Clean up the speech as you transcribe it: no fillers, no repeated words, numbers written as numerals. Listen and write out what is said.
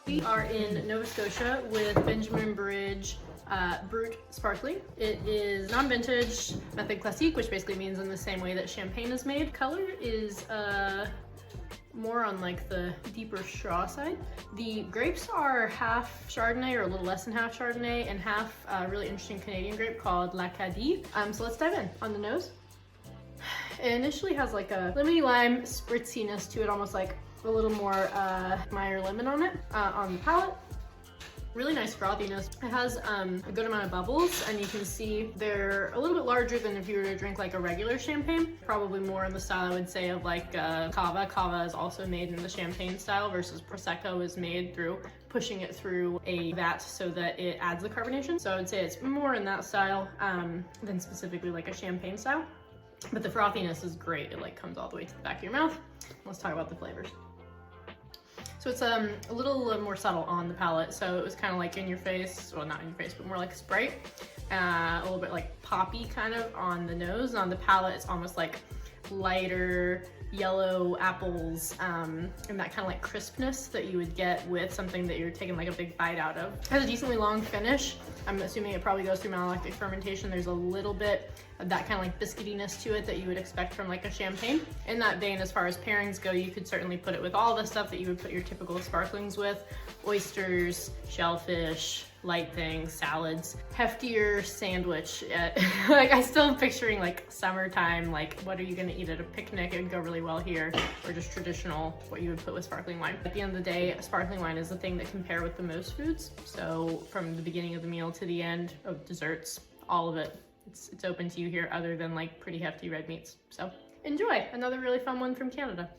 We are in Nova Scotia with Benjamin Bridge Brut Sparkling. It is non-vintage method classique, which basically means in the same way that champagne is made. Color is more on like the deeper straw side. The grapes are half Chardonnay or a little less than half Chardonnay and half a really interesting Canadian grape called l'Acadie. So let's dive in. On the nose, it initially has like a lemony lime spritziness to it, almost like a little more Meyer lemon on it. On the palate, really nice frothiness. It has a good amount of bubbles, and you can see they're a little bit larger than if you were to drink like a regular champagne. Probably more in the style, I would say, of like cava. Cava is also made in the champagne style, versus Prosecco is made through pushing it through a vat so that it adds the carbonation. So I would say it's more in that style than specifically like a champagne style. But the frothiness is great. It like comes all the way to the back of your mouth. Let's talk about the flavors. So it's a little more subtle on the palate. So it was kind of like in your face, well, not in your face, but more like Sprite. A little bit like poppy kind of on the nose. And on the palate, it's almost like lighter yellow apples and that kind of like crispness that you would get with something that you're taking like a big bite out of. It has a decently long finish. I'm assuming it probably goes through malolactic fermentation. There's a little bit of that kind of like biscuitiness to it that you would expect from like a champagne. In that vein, as far as pairings go, you could certainly put it with all the stuff that you would put your typical sparklings with: oysters, shellfish, light things, salads, heftier sandwich. Like I still am picturing like summertime, like what are you gonna eat at a picnic? It would go really well here, or just traditional, what you would put with sparkling wine. At the end of the day, sparkling wine is the thing that can pair with the most foods. So from the beginning of the meal to the end of desserts, all of it, it's open to you here, other than like pretty hefty red meats. So enjoy, another really fun one from Canada.